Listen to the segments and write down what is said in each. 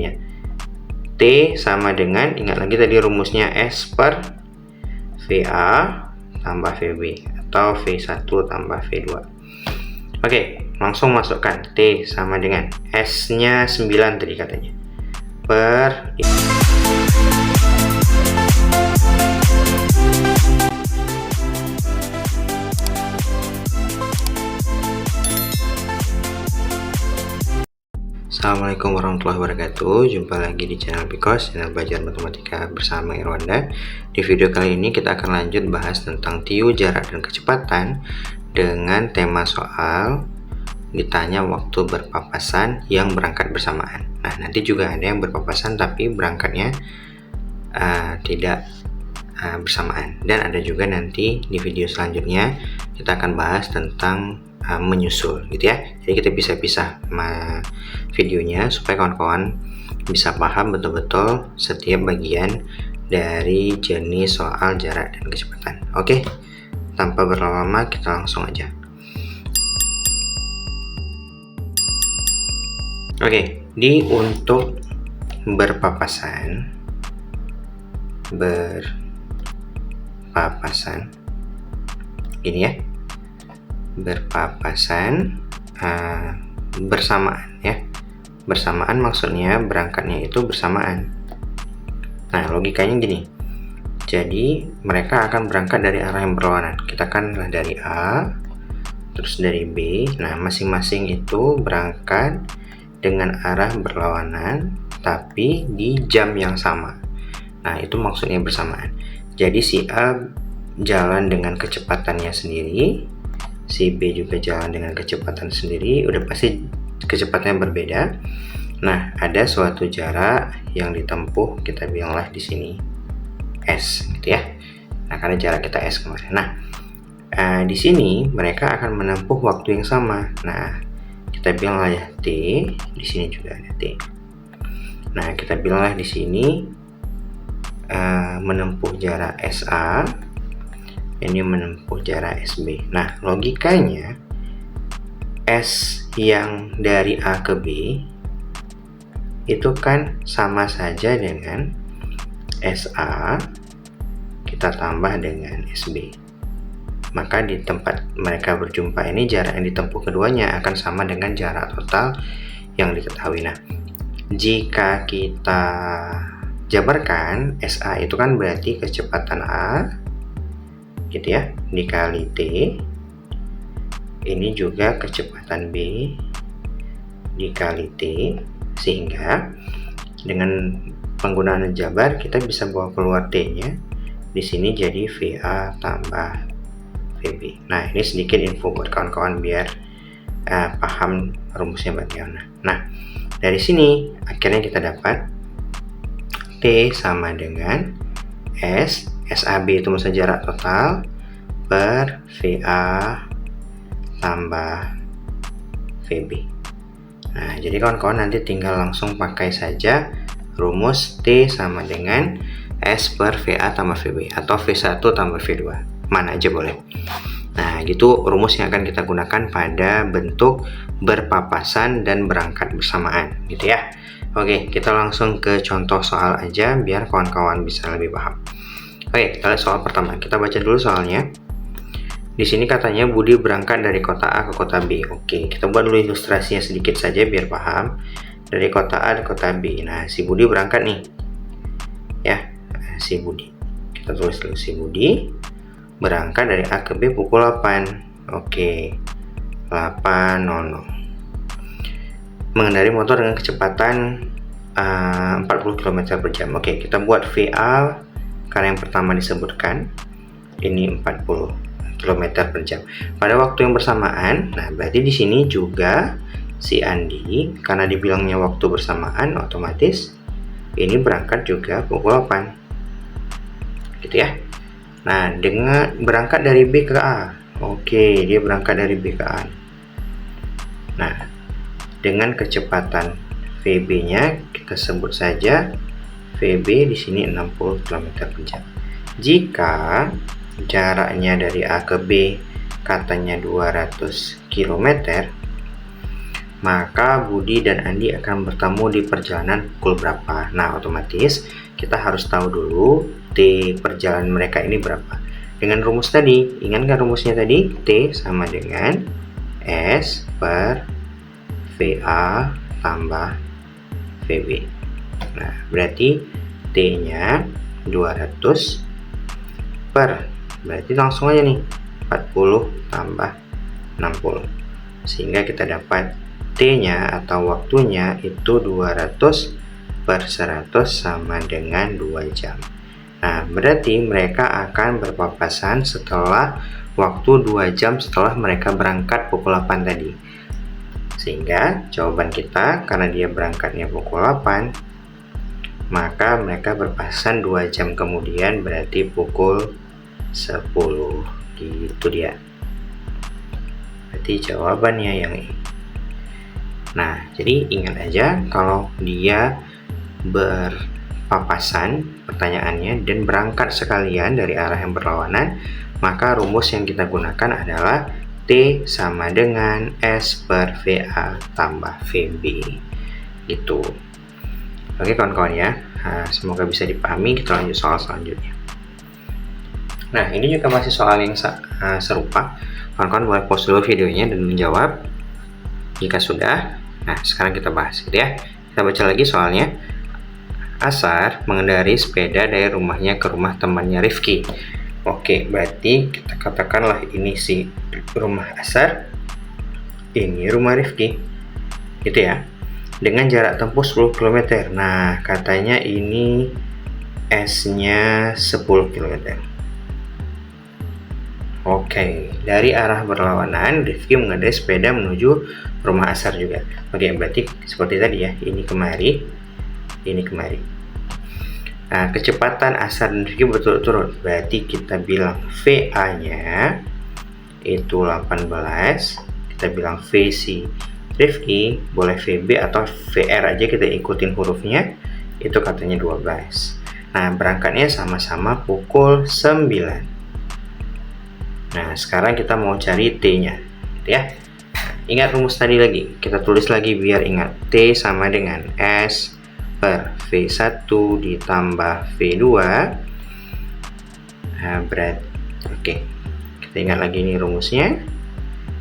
Ya. T sama dengan, ingat lagi tadi rumusnya, S per VA tambah VB atau V1 tambah V2. Oke, langsung masukkan. T sama dengan S nya 9 tadi katanya, per Assalamualaikum warahmatullahi wabarakatuh. Jumpa lagi di channel Bikos, channel belajar matematika bersama Irwanda. Di video kali ini kita akan lanjut bahas tentang TIU, jarak dan kecepatan dengan tema soal ditanya waktu berpapasan yang berangkat bersamaan. Nah, nanti juga ada yang berpapasan tapi berangkatnya tidak bersamaan, dan ada juga nanti di video selanjutnya kita akan bahas tentang menyusul gitu ya. Jadi kita bisa pisah videonya supaya kawan-kawan bisa paham betul-betul setiap bagian dari jenis soal jarak dan kecepatan. Oke, tanpa berlama-lama kita langsung aja. Oke, di untuk berpapasan ini ya, berpapasan bersamaan ya. Bersamaan maksudnya berangkatnya itu bersamaan. Nah, logikanya gini. Jadi mereka akan berangkat dari arah yang berlawanan. Kita kan dari A, terus dari B. Nah, masing-masing itu berangkat dengan arah berlawanan tapi di jam yang sama. Nah, itu maksudnya bersamaan. Jadi si A jalan dengan kecepatannya sendiri, si B juga jalan dengan kecepatan sendiri, udah pasti kecepatannya berbeda. Nah, ada suatu jarak yang ditempuh, kita bilanglah di sini S gitu ya. Nah, karena jarak kita S kemarin. Nah, di sini mereka akan menempuh waktu yang sama. Nah, kita bilanglah ya T, di sini juga ada T. Nah, kita bilanglah di sini menempuh jarak SA, ini menempuh jarak SB. Nah, logikanya S yang dari A ke B itu kan sama saja dengan SA kita tambah dengan SB. Maka di tempat mereka berjumpa ini jarak yang ditempuh keduanya akan sama dengan jarak total yang diketahui. Nah, jika kita jabarkan, SA itu kan berarti kecepatan A gitu ya, dikali T, ini juga kecepatan B dikali T, sehingga dengan penggunaan jabar kita bisa bawa keluar T nya di sini jadi VA tambah VB. Nah, ini sedikit info buat kawan-kawan biar paham rumusnya bagaimana. Nah, dari sini akhirnya kita dapat T sama dengan SAB itu maksudnya jarak total per VA tambah VB. Nah, jadi kawan-kawan nanti tinggal langsung pakai saja rumus T sama dengan S per VA tambah VB atau V1 tambah V2, mana aja boleh. Nah, gitu rumus yang akan kita gunakan pada bentuk berpapasan dan berangkat bersamaan gitu ya. Oke, kita langsung ke contoh soal aja biar kawan-kawan bisa lebih paham. Oke, kita lihat soal pertama. Kita baca dulu soalnya. Di sini katanya Budi berangkat dari kota A ke kota B. Oke, kita buat dulu ilustrasinya sedikit saja biar paham. Dari kota A ke kota B. Nah, si Budi berangkat nih. Ya, si Budi. Kita tulis dulu si Budi berangkat dari A ke B pukul 8. Oke, 8.00. Mengendari motor dengan kecepatan 40 km per jam. Oke, kita buat VA karena yang pertama disebutkan ini 40 km per jam. Pada waktu yang bersamaan, nah berarti di sini juga si Andi karena dibilangnya waktu bersamaan, otomatis ini berangkat juga pukul 8. Gitu ya. Nah, dengan berangkat dari B ke A. Oke, dia berangkat dari B ke A. Nah, dengan kecepatan VB-nya kita sebut saja VB di sini 60 km per jam. Jika jaraknya dari A ke B katanya 200 km, maka Budi dan Andi akan bertemu di perjalanan pukul berapa. Nah, otomatis kita harus tahu dulu T perjalanan mereka ini berapa. Dengan rumus tadi, ingat nggak rumusnya tadi? T sama dengan S per VA tambah VB. Nah, berarti T-nya 200 per, berarti langsung aja nih 40 tambah 60. Sehingga kita dapat T-nya atau waktunya itu 200 per 100 sama dengan 2 jam. Nah, berarti mereka akan berpapasan setelah waktu 2 jam setelah mereka berangkat pukul 8 tadi. Sehingga jawaban kita, karena dia berangkatnya pukul 8, maka mereka berpapasan 2 jam kemudian, berarti pukul 10. Gitu dia. Berarti jawabannya yang ini. Nah, jadi ingat aja kalau dia berpapasan pertanyaannya dan berangkat sekalian dari arah yang berlawanan, maka rumus yang kita gunakan adalah T sama dengan S per VA tambah VB. Gitu. Oke kawan-kawan ya, semoga bisa dipahami. Kita lanjut soal selanjutnya. Nah, ini juga masih soal yang serupa. Kawan-kawan boleh pause dulu videonya dan menjawab jika sudah. Nah, sekarang kita bahas gitu ya. Kita baca lagi soalnya. Asar mengendarai sepeda dari rumahnya ke rumah temannya Rifki. Oke, berarti kita katakanlah ini si rumah Asar, ini rumah Rifki, gitu ya. Dengan jarak tempuh 10 km. Nah, katanya ini S-nya 10 km. Oke, dari arah berlawanan, Rifki mengendarai sepeda menuju rumah Asar juga. Oke, berarti seperti tadi ya, ini kemari, ini kemari. Nah, kecepatan Asar dan Rifki berturut-turut. Berarti kita bilang VA-nya itu 18. Kita bilang VC Rifki, boleh VB atau VR aja kita ikutin hurufnya. Itu katanya 12. Nah, berangkatnya sama-sama pukul 9. Nah, sekarang kita mau cari T-nya, gitu ya. Ingat rumus tadi lagi, kita tulis lagi biar ingat. T sama dengan S per V1 ditambah V2. Nah, berat. Oke, kita ingat lagi nih rumusnya,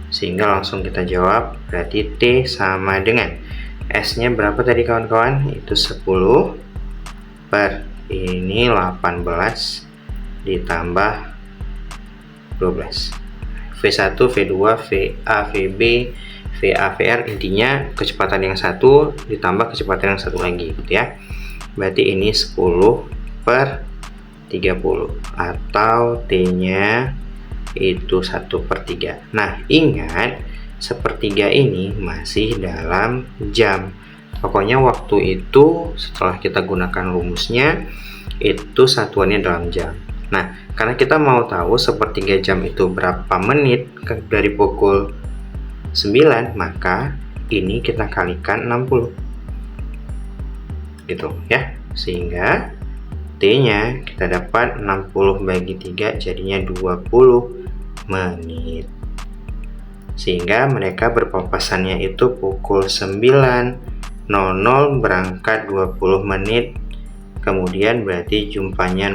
sehingga langsung kita jawab. Berarti T sama dengan S-nya berapa tadi kawan-kawan? Itu 10 per ini 18 ditambah 12. V1, V2, VA, VB, VA, VR, intinya kecepatan yang satu ditambah kecepatan yang satu lagi gitu ya. Berarti ini 10 per 30 atau T-nya itu 1/3. Nah, ingat sepertiga ini masih dalam jam. Pokoknya waktu itu setelah kita gunakan rumusnya itu satuannya dalam jam. Nah, karena kita mau tahu sepertiga jam itu berapa menit dari pukul 9, maka ini kita kalikan 60. Gitu ya. Sehingga T-nya kita dapat 60 bagi 3 jadinya 20 menit. Sehingga mereka berpapasannya itu pukul 9.00 berangkat 20 menit. Kemudian berarti jumpanya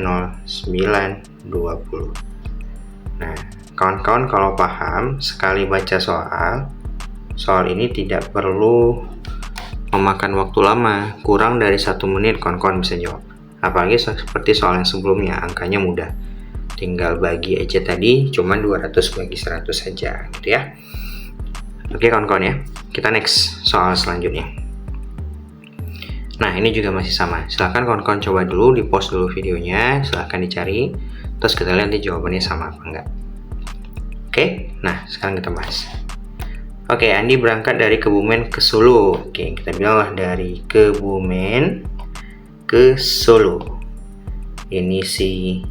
09.20. Nah, kawan-kawan kalau paham, sekali baca soal ini tidak perlu memakan waktu lama, kurang dari 1 menit kawan-kawan bisa jawab. Apalagi seperti soal yang sebelumnya, angkanya mudah. Tinggal bagi aja tadi, cuma 200 bagi 100 saja gitu ya. Oke kawan-kawan ya, kita next soal selanjutnya. Nah, ini juga masih sama. Silahkan kawan-kawan coba dulu, di pause dulu videonya, silahkan dicari, terus kita lihat nanti jawabannya sama apa enggak. Oke, nah sekarang kita bahas. Oke, Andi berangkat dari Kebumen ke Solo. Oke, kita bilanglah dari Kebumen ke Solo. Ini si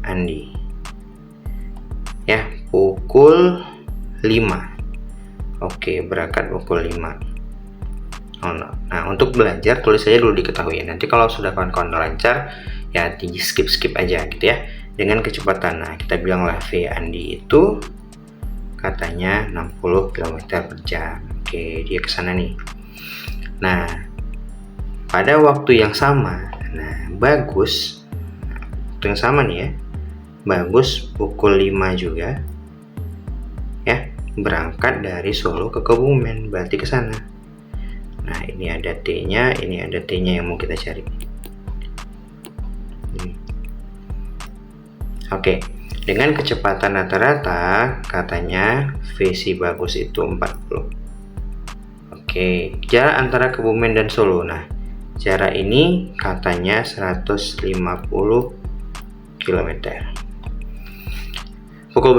Andi. Ya, pukul 5. Oke, berangkat pukul 5. Oh, no. Nah, untuk belajar tulis saja dulu diketahui. Nanti kalau sudah kawan-kawan lancar, ya di skip aja gitu ya. Dengan kecepatan, nah kita bilanglah V Andi itu katanya 60 km per jam. Oke, dia ke sana nih. Nah, pada waktu yang sama, bagus. Waktu yang sama nih ya. Bagus pukul 5 juga. Ya, berangkat dari Solo ke Kebumen, berarti ke sana. Nah, ini ada T-nya, ini ada T-nya yang mau kita cari. Oke, dengan kecepatan rata-rata katanya V si bagus itu 40. Oke, jarak antara Kebumen dan Solo. Nah, jarak ini katanya 150 km. Pukul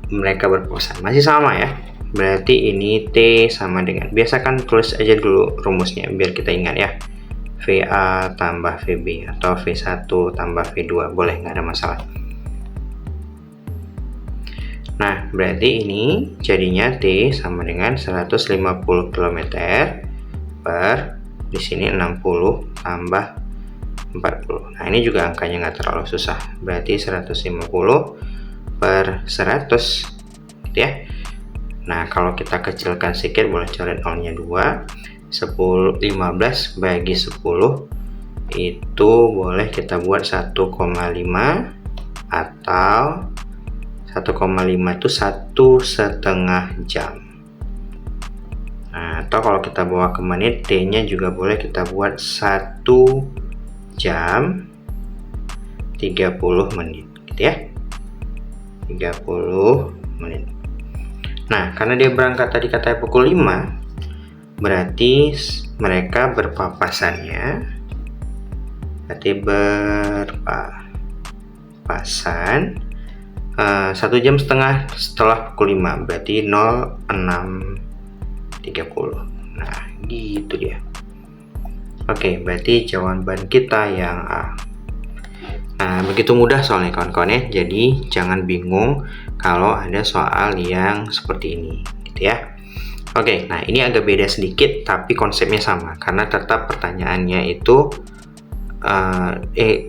mereka berpapasan. Masih sama ya. Berarti ini T sama dengan, biasakan tulis aja dulu rumusnya biar kita ingat ya. VA tambah VB atau V1 tambah V2, boleh, nggak ada masalah. Nah, berarti ini jadinya T sama dengan 150 km per, di sini 60 tambah 40. Nah, ini juga angkanya nggak terlalu susah. Berarti 150 per 100 gitu ya. Nah, kalau kita kecilkan sedikit, boleh coret nolnya 2. 15 bagi 10 itu boleh kita buat 1,5 atau 1,5 itu 1,5 jam. Nah, atau kalau kita bawa ke menit, T-nya juga boleh kita buat 1 jam 30 menit gitu ya. 30 menit. Nah, karena dia berangkat tadi katanya pukul 5, berarti mereka berpapasannya, berarti berpapasan 1,5 jam setelah pukul 5, berarti 06.30. Nah, gitu dia. Oke, berarti jawaban kita yang A. Nah, begitu mudah soalnya kawan-kawan ya. Jadi jangan bingung kalau ada soal yang seperti ini gitu ya. Oke, nah ini agak beda sedikit tapi konsepnya sama karena tetap pertanyaannya itu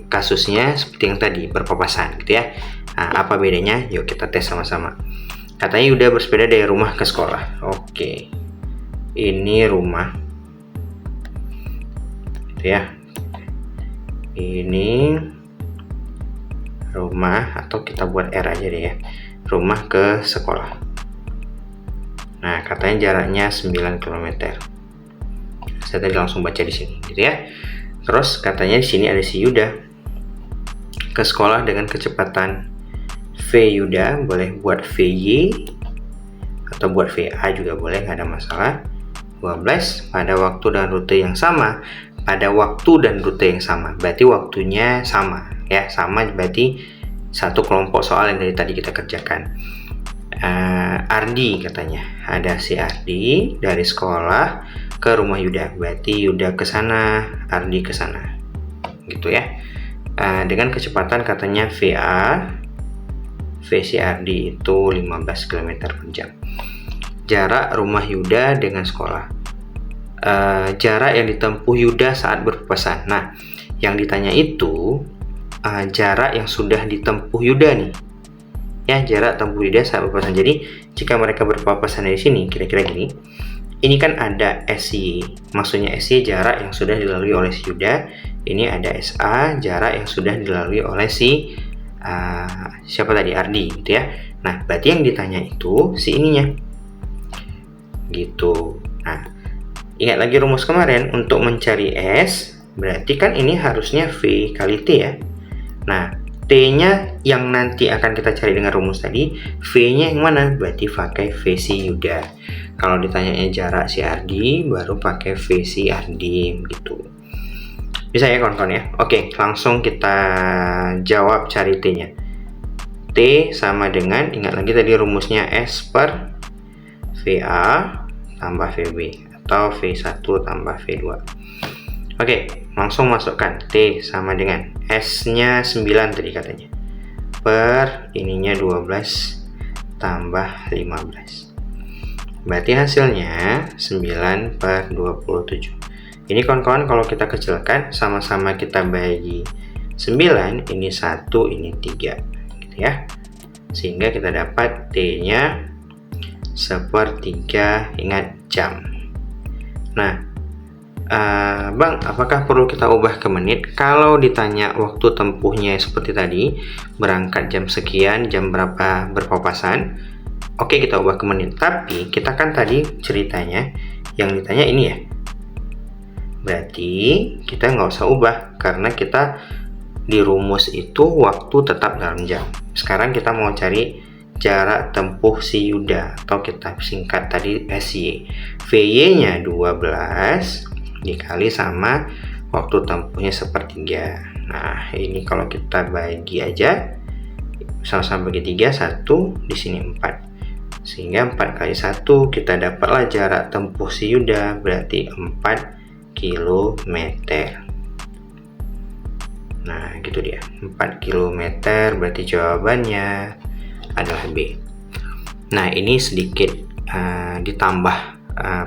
kasusnya seperti yang tadi, berpapasan gitu ya. Nah, apa bedanya? Yuk kita tes sama-sama. Katanya Yuda bersepeda dari rumah ke sekolah. Oke, ini rumah gitu ya. Ini rumah, atau kita buat R aja deh ya, rumah ke sekolah. Nah, katanya jaraknya 9 km. Saya tadi langsung baca di sini gitu ya. Terus katanya di sini ada si Yuda ke sekolah dengan kecepatan V Yuda, boleh buat VY atau buat VA juga boleh, nggak ada masalah. 12 pada waktu dan rute yang sama. Pada waktu dan rute yang sama, berarti waktunya sama ya, sama berarti satu kelompok soal yang dari tadi kita kerjakan. Ardi katanya, ada si Ardi dari sekolah ke rumah Yuda, berarti Yuda ke sana, Ardi ke sana gitu ya. Dengan kecepatan katanya VA, V si Ardi itu 15 km per jam. Jarak rumah Yuda dengan sekolah, jarak yang ditempuh Yuda saat berpapasan. Nah, yang ditanya itu jarak yang sudah ditempuh Yuda nih ya, jarak tempuh Yuda saat berpapasan. Jadi jika mereka berpapasan dari sini, kira-kira gini, ini kan ada SY, maksudnya SY jarak yang sudah dilalui oleh si Yuda, ini ada SA jarak yang sudah dilalui oleh si siapa tadi, Ardi gitu ya. Nah, berarti yang ditanya itu si ininya gitu. Nah, ingat lagi rumus kemarin, untuk mencari S berarti kan ini harusnya V kali T ya. Nah, T-nya yang nanti akan kita cari dengan rumus tadi, V-nya yang mana? Berarti pakai V si Yuda. Kalau ditanyanya jarak si Ardi, baru pakai V si Ardi gitu. Bisa ya kawan-kawan ya. Oke, langsung kita jawab, cari T-nya. T sama dengan, ingat lagi tadi rumusnya S per VA tambah VB atau V1 tambah V2. Oke, langsung masukkan T sama dengan S-nya 9 tadi katanya, per ininya 12 tambah 15. Berarti hasilnya 9 per 27. Ini kawan-kawan kalau kita kecilkan, sama-sama kita bagi 9, ini 1, ini 3 gitu ya. Sehingga kita dapat T-nya sepertiga, ingat jam. Nah, Bang, apakah perlu kita ubah ke menit? Kalau ditanya waktu tempuhnya seperti tadi, berangkat jam sekian, jam berapa berpapasan, oke kita ubah ke menit. Tapi kita kan tadi ceritanya yang ditanya ini ya, berarti kita nggak usah ubah karena kita di rumus itu waktu tetap dalam jam. Sekarang kita mau cari jarak tempuh si Yuda, atau kita singkat tadi SY. VY nya 12 dikali sama waktu tempuhnya sepertiga. Nah, ini kalau kita bagi aja, sama-sama bagi 3, 1, di sini 4. Sehingga 4 kali 1 kita dapatlah jarak tempuh si Yuda, berarti 4 km. Nah, gitu dia. 4 km berarti jawabannya adalah B. Nah, ini sedikit ditambah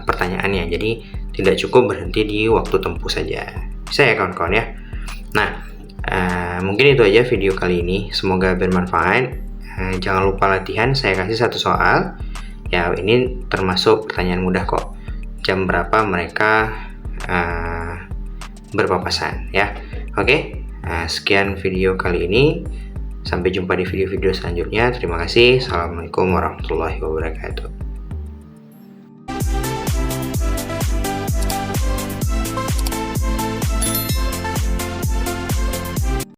pertanyaannya. Jadi tidak cukup berhenti di waktu tempuh saja. Bisa ya kawan-kawan ya. Nah, mungkin itu aja video kali ini. Semoga bermanfaat. Jangan lupa latihan. Saya kasih satu soal. Ya, ini termasuk pertanyaan mudah kok. Jam berapa mereka berpapasan ya. Oke. Sekian video kali ini. Sampai jumpa di video-video selanjutnya. Terima kasih. Assalamualaikum warahmatullahi wabarakatuh.